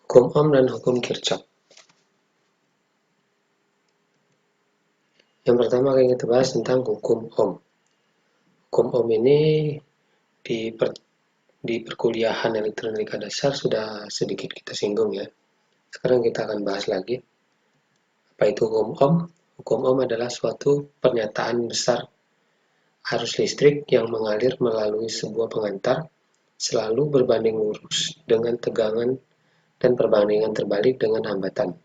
Hukum Ohm dan hukum Kirchhoff. Yang pertama akan kita bahas tentang hukum Ohm. Hukum Ohm ini di perkuliahan elektronika dasar sudah sedikit kita singgung ya. Sekarang kita akan bahas lagi. Apa itu hukum Ohm? Hukum Ohm adalah suatu pernyataan besar arus listrik yang mengalir melalui sebuah pengantar selalu berbanding lurus dengan tegangan dan perbandingan terbalik dengan hambatan.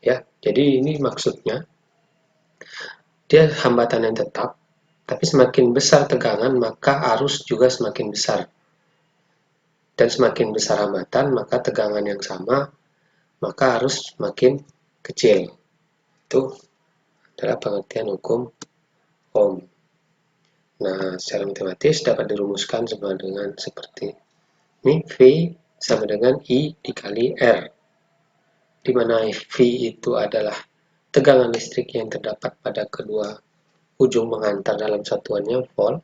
Ya, jadi ini maksudnya dia hambatan yang tetap, tapi semakin besar tegangan maka arus juga semakin besar. Dan semakin besar hambatan maka tegangan yang sama, maka arus semakin kecil. Itu adalah pengertian hukum Ohm. Nah, secara matematis dapat dirumuskan sama dengan seperti ini, V sama dengan I dikali R, di mana V itu adalah tegangan listrik yang terdapat pada kedua ujung pengantar dalam satuannya volt,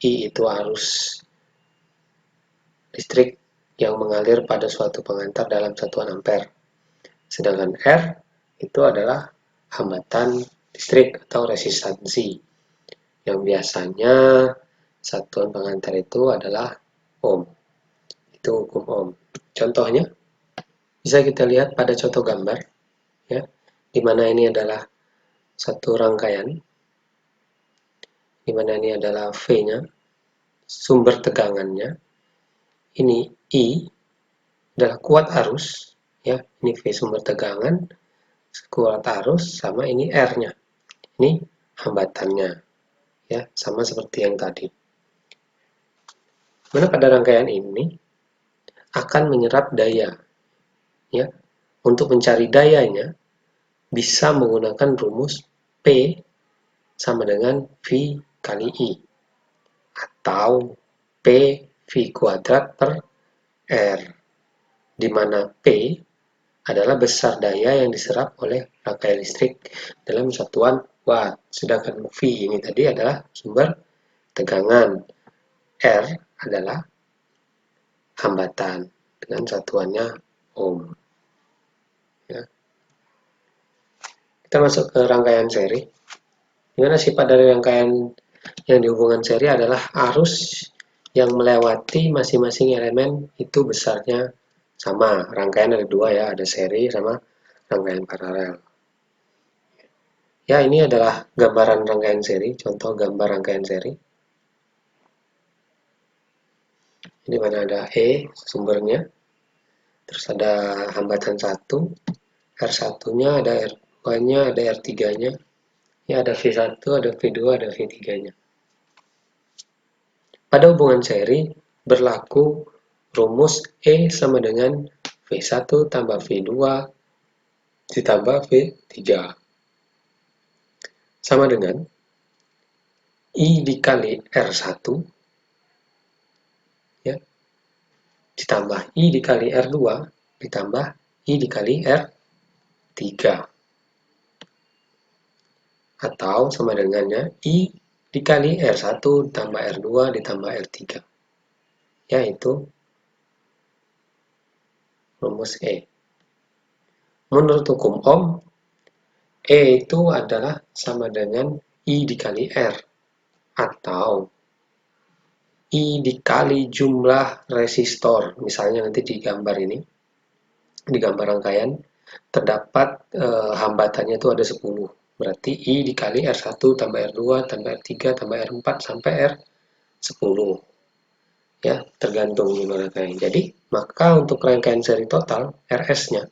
I itu arus listrik yang mengalir pada suatu pengantar dalam satuan ampere, sedangkan R itu adalah hambatan listrik atau resistansi, yang biasanya satuan pengantar itu adalah ohm. Itu hukum Ohm. Contohnya bisa kita lihat pada contoh gambar ya, di mana ini adalah satu rangkaian, di mana ini adalah V-nya, sumber tegangannya. Ini I adalah kuat arus ya, ini V sumber tegangan, kuat arus, sama ini R-nya. Ini hambatannya ya, sama seperti yang tadi. Mana pada rangkaian ini akan menyerap daya ya. Untuk mencari dayanya bisa menggunakan rumus P sama dengan V kali I atau P V kuadrat per R, di mana P adalah besar daya yang diserap oleh rangkaian listrik dalam satuan watt, sedangkan V ini tadi adalah sumber tegangan, R adalah hambatan dengan satuannya ohm. Ya. Kita masuk ke rangkaian seri. Gimana sifat dari rangkaian yang dihubungkan seri adalah arus yang melewati masing-masing elemen itu besarnya sama. Rangkaian ada dua ya, ada seri sama rangkaian paralel. Ya, ini adalah gambaran rangkaian seri, contoh gambar rangkaian seri. Ini mana ada E sumbernya, terus ada hambatan 1, R1-nya, ada R2-nya, ada R3-nya, ya ada V1, ada V2, ada V3-nya. Pada hubungan seri berlaku rumus E sama dengan V1 tambah V2 ditambah V3 sama dengan I dikali R1 ya, ditambah I dikali R2 ditambah I dikali R3, atau sama dengannya I dikali R1 ditambah R2 ditambah R3, yaitu rumus E. Menurut hukum Ohm, E itu adalah sama dengan I dikali R, atau I dikali jumlah resistor. Misalnya nanti di gambar ini, di gambar rangkaian, terdapat hambatannya itu ada 10. Berarti I dikali R1 tambah R2 tambah R3 tambah R4 sampai R10. Ya, tergantung gimana rangkaian. Jadi, maka untuk rangkaian seri total, RS-nya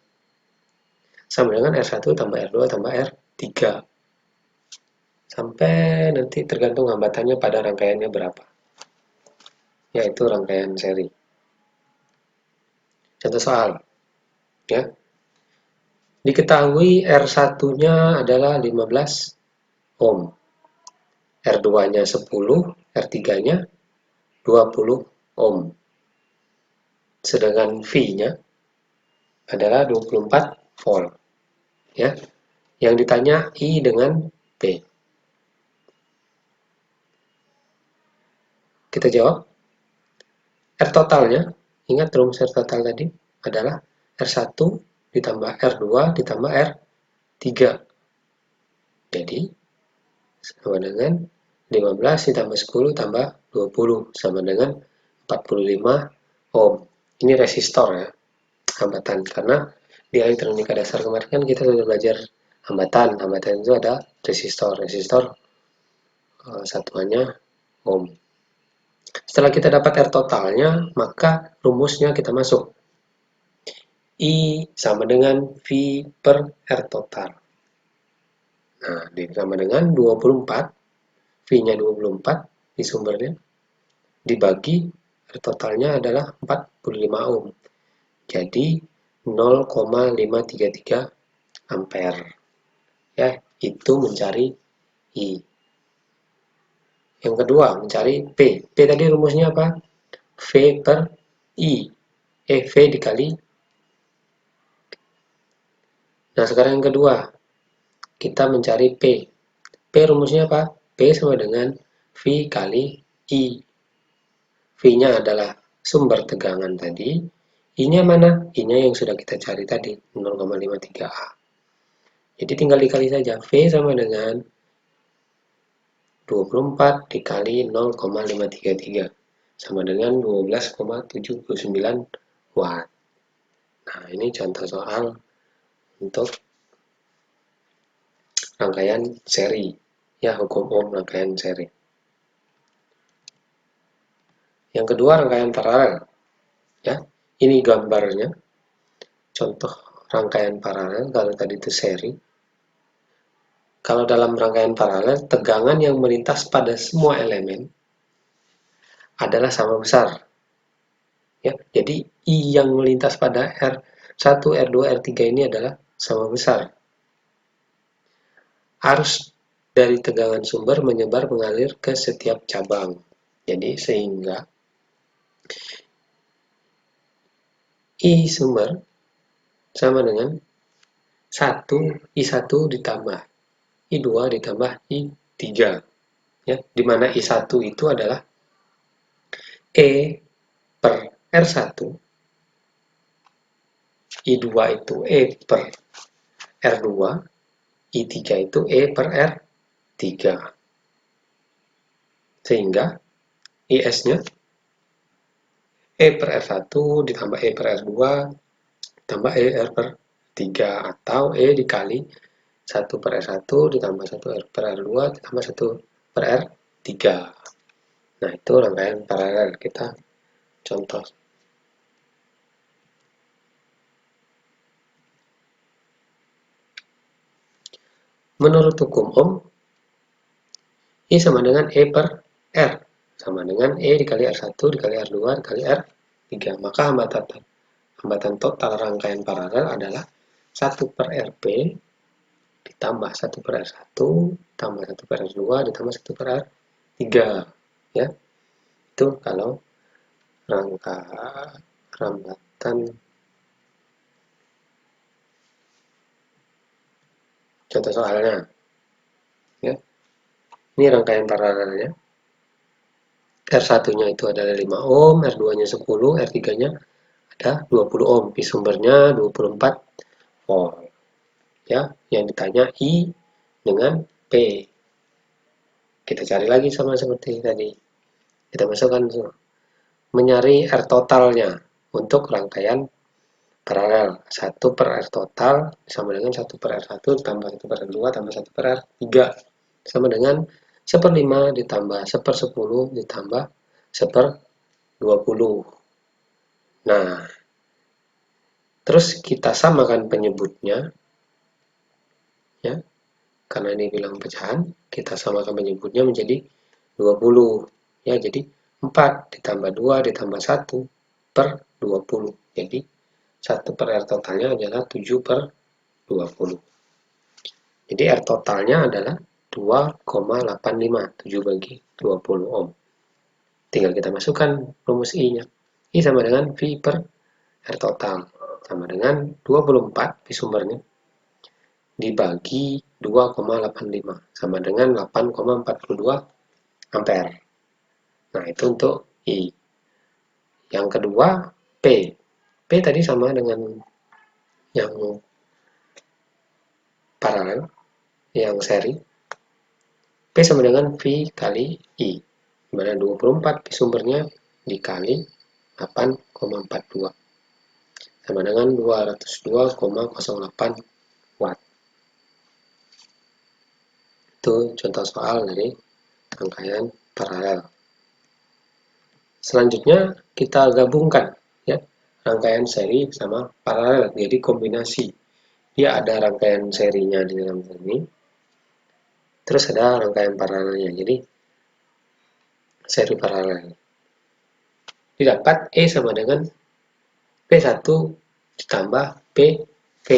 sama dengan R1 tambah R2 tambah R3. Sampai nanti tergantung hambatannya pada rangkaiannya berapa. Yaitu rangkaian seri. Contoh soal. Ya. Diketahui R1-nya adalah 15 ohm. R2-nya 10, R3-nya 20 ohm. Sedangkan V-nya adalah 24 volt. Ya. Yang ditanya I dengan P. Kita jawab. R totalnya, ingat rumus R total tadi adalah R1 ditambah R2 ditambah R3. Jadi, sama dengan 15 ditambah 10 tambah 20 sama dengan 45 ohm. Ini resistor ya, hambatan. Karena di elektronika dasar kemarin kan kita sudah belajar hambatan. Hambatan itu ada resistor. Resistor satuannya ohm. Setelah kita dapat R totalnya, maka rumusnya kita masuk. I sama dengan V per R total. Nah, sama dengan 24, V-nya 24 di sumbernya, dibagi R totalnya adalah 45 ohm. Jadi 0,533 ampere. Ya, itu mencari I. Yang kedua, mencari P. P tadi rumusnya apa? V per I. V dikali. Nah, sekarang yang kedua, kita mencari P. P rumusnya apa? P sama dengan V kali I. V-nya adalah sumber tegangan tadi. I-nya mana? I-nya yang sudah kita cari tadi, 0,53A. Jadi tinggal dikali saja. V sama dengan 24 dikali 0,533 sama dengan 12,79 watt. Nah, ini contoh soal untuk rangkaian seri. Ya, hukum ohm rangkaian seri. Yang kedua, rangkaian paralel. Ya, ini gambarnya. Contoh rangkaian paralel, kalau tadi itu seri. Kalau dalam rangkaian paralel, tegangan yang melintas pada semua elemen adalah sama besar. Ya, jadi I yang melintas pada R1, R2, R3 ini adalah sama besar. Arus dari tegangan sumber menyebar mengalir ke setiap cabang. Jadi sehingga I sumber sama dengan 1 I1 ditambah I2 ditambah I3. Ya, di mana I1 itu adalah E per R1, I2 itu E per R2, I3 itu E per R3. Sehingga IS-nya E per R1 ditambah E per R2 ditambah E per 3 atau E dikali 1 per R1 ditambah 1 per R2 ditambah 1 per R3. Nah, itu rangkaian paralel. Kita contoh. Menurut hukum Ohm, I sama dengan E per R. Sama dengan E dikali R1 dikali R2 dikali R3. Maka hambatan total rangkaian paralel adalah 1 per RP ditambah 1 per R1 tambah 1 per R2 ditambah 1 per R3. Ya, itu kalau rangka hambatan. Contoh soalnya. Ya, ini rangkaian paralelnya. R1-nya itu adalah 5 ohm, R2-nya 10, R3-nya ada 20 ohm. Pi sumbernya 24 volt. Ya, yang ditanya I dengan P. Kita cari lagi sama seperti tadi. Kita masukkan mencari R totalnya untuk rangkaian paralel. 1 per R total sama dengan 1 per R1 tambah 1 per R2 tambah 1 per R3 sama dengan 1/5 ditambah 1/10 ditambah 1/20. Nah, terus kita samakan penyebutnya. Ya, karena ini bilang pecahan, kita samakan penyebutnya menjadi 20. Ya, jadi 4 ditambah 2 ditambah 1 per 20. Jadi 1 per R totalnya adalah 7 per 20. Jadi R totalnya adalah 2,85. 7 bagi 20 ohm. Tinggal kita masukkan rumus I-nya. I sama dengan V per R total. Sama dengan 24 di sumbernya. Dibagi 2,85. Sama dengan 8,42 ampere. Nah, itu untuk I. Yang kedua, P. P tadi sama dengan yang paralel, yang seri, P sama dengan V kali I, di mana 24 sumbernya dikali 8,42 sama dengan 202,08 watt. Itu contoh soal dari rangkaian paralel. Selanjutnya kita gabungkan ya rangkaian seri sama paralel, jadi kombinasi. Dia ada rangkaian serinya di dalam sini, terus ada rangkaian paralelnya, jadi seri paralel. Didapat E sama dengan P1 ditambah PV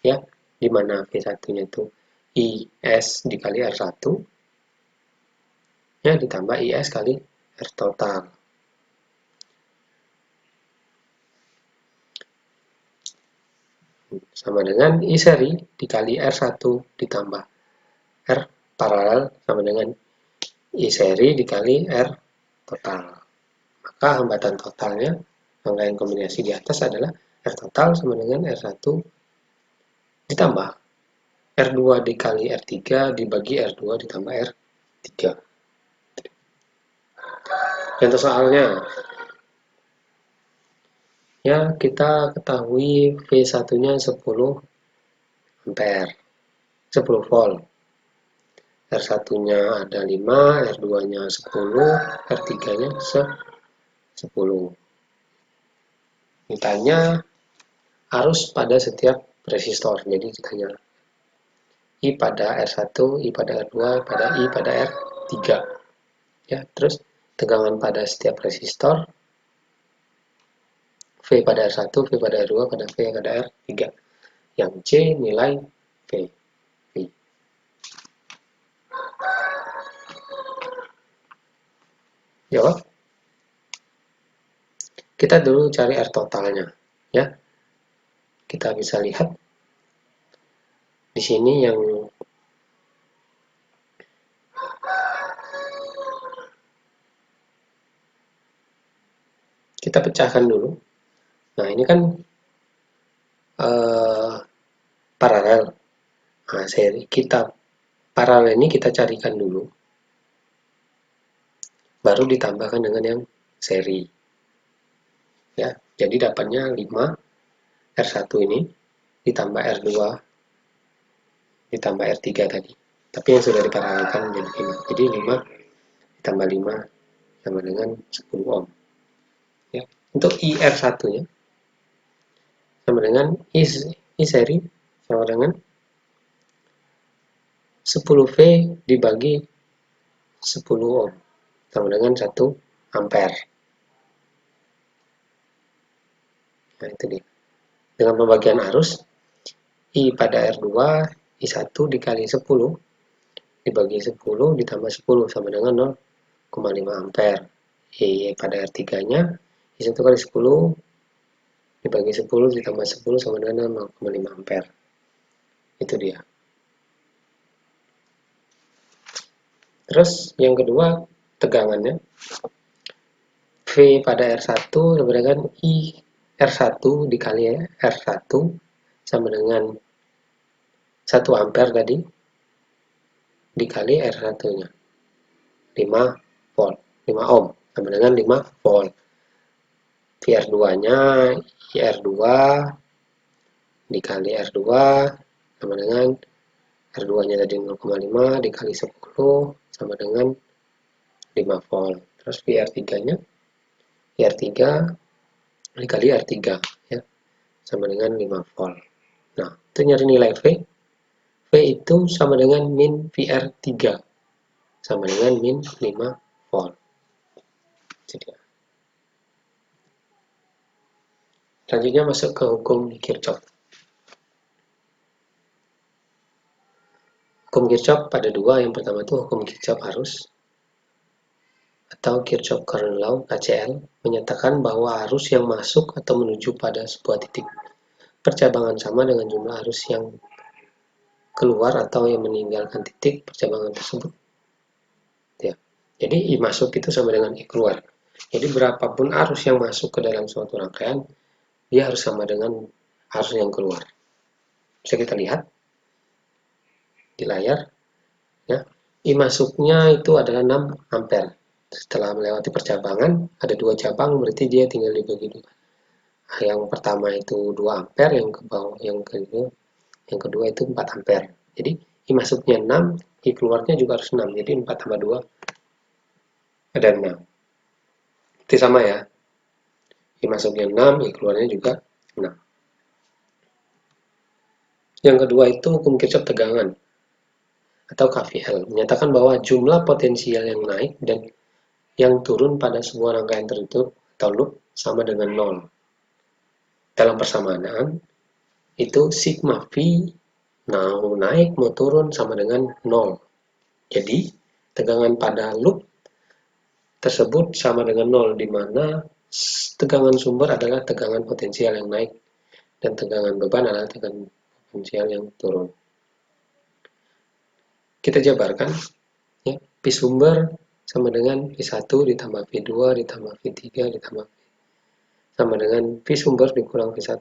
ya, di mana P1-nya itu IS dikali R1 ya ditambah IS kali R total. Sama dengan I seri dikali R1 ditambah R paralel sama dengan I seri dikali R total. Maka hambatan totalnya, rangkaian kombinasi di atas adalah R total sama dengan R1 ditambah R2 dikali R3 dibagi R2 ditambah R3. Contoh soalnya, ya kita ketahui V1-nya 10 ampere, 10 volt. R1-nya ada 5, R2-nya 10, R3-nya 10. Ditanya arus pada setiap resistor. Jadi ditanya I pada R1, I pada R2, I pada R3. Ya, terus tegangan pada setiap resistor, V pada R1, V pada R2, pada V pada R3. Yang C nilai V. Jawab. Kita dulu cari R totalnya, ya. Kita bisa lihat di sini yang kita pecahkan dulu. Nah, ini kan paralel. Nah, seri kita paralel ini kita carikan dulu. Baru ditambahkan dengan yang seri. Ya, jadi dapatnya 5 R1 ini ditambah R2 ditambah R3 tadi. Tapi yang sudah diparalelkan menjadi 5. Jadi 5 ditambah 5 sama dengan 10 ohm. Ya. Untuk IR1-nya sama dengan I seri sama dengan 10V dibagi 10 ohm sama dengan 1 ampere. Nah, itu dia. Dengan pembagian arus, I pada R2, I1 dikali 10 dibagi 10 ditambah 10 sama dengan 0,5 ampere. I pada R3-nya I1 kali 10 dibagi 10 ditambah 10 sama dengan 0,5 ampere. Itu dia. Terus yang kedua tegangannya, V pada R1 sama dengan I R1 dikali R1 sama dengan 1 ampere tadi dikali R1-nya 5 volt, 5 ohm sama dengan 5 volt. VR2-nya IR2 dikali R2 sama dengan R2-nya tadi 0,5 dikali 10 sama dengan 5 volt. Terus VR3-nya VR3 dikali R3 ya sama dengan 5 volt. Nah, itu nyari nilai V. V itu sama dengan min VR3 sama dengan min 5 volt. Jadi, selanjutnya masuk ke hukum Kirchhoff. Hukum Kirchhoff pada dua. Yang pertama itu hukum Kirchhoff arus atau Kirchhoff Current Law KCL menyatakan bahwa arus yang masuk atau menuju pada sebuah titik percabangan sama dengan jumlah arus yang keluar atau yang meninggalkan titik percabangan tersebut. Ya. Jadi I masuk itu sama dengan I keluar. Jadi berapapun arus yang masuk ke dalam suatu rangkaian, dia harus sama dengan arus yang keluar. Bisa kita lihat di layar, ya. I masuknya itu adalah 6 ampere. Setelah melewati percabangan, ada 2 cabang, berarti dia tinggal dibagi 2. Yang pertama itu 2 ampere, yang ke bawah, yang kedua itu 4 ampere. Jadi I masuknya 6, I keluarnya juga harus 6. Jadi 4 tambah 2 ada 6. Itu sama ya. I masuknya 6, I keluarnya juga 6. Yang kedua itu hukum Kirchhoff tegangan atau KVL, menyatakan bahwa jumlah potensial yang naik dan yang turun pada sebuah rangkaian tertutup atau loop sama dengan 0. Dalam persamaan, itu sigma V mau naik mau turun sama dengan 0. Jadi, tegangan pada loop tersebut sama dengan 0, di mana tegangan sumber adalah tegangan potensial yang naik dan tegangan beban adalah tegangan potensial yang turun. Kita jabarkan, ya, P sumber sama dengan P1 ditambah P2 ditambah P3 ditambah sama dengan P sumber dikurang P1,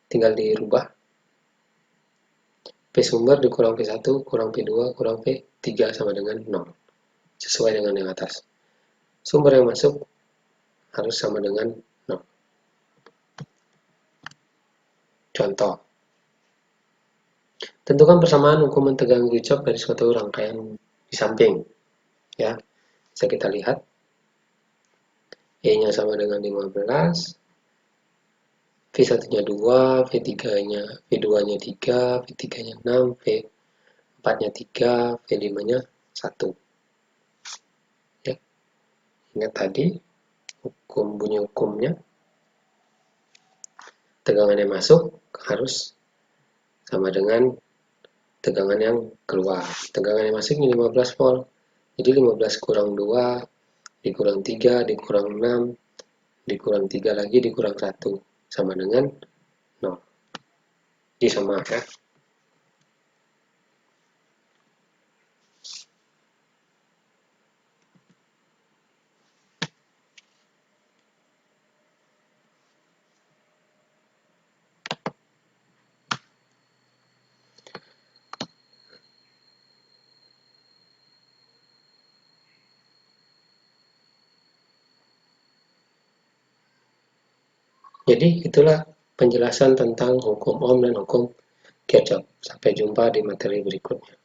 tinggal dirubah. P sumber dikurang P1 kurang P2 kurang P3 sama dengan 0, sesuai dengan yang atas. Sumber yang masuk harus sama dengan 0. Contoh, tentukan persamaan hukuman tegangan Kirchhoff dari suatu rangkaian di samping. Ya, bisa kita lihat. E-nya sama dengan 15, V1-nya 2, V3-nya, V2-nya 3, V3-nya 6, V4-nya 3, V5-nya 1. Ya, ingat tadi bunyi hukumnya. Tegangan yang masuk harus sama dengan tegangan yang keluar. Tegangan yang masuk ini 15 volt. Jadi 15 kurang 2, dikurang 3, dikurang 6, dikurang 3 lagi, dikurang 1. Sama dengan 0. Jadi sama ya. Jadi itulah penjelasan tentang hukum Ohm dan hukum Kirchhoff. Sampai jumpa di materi berikutnya.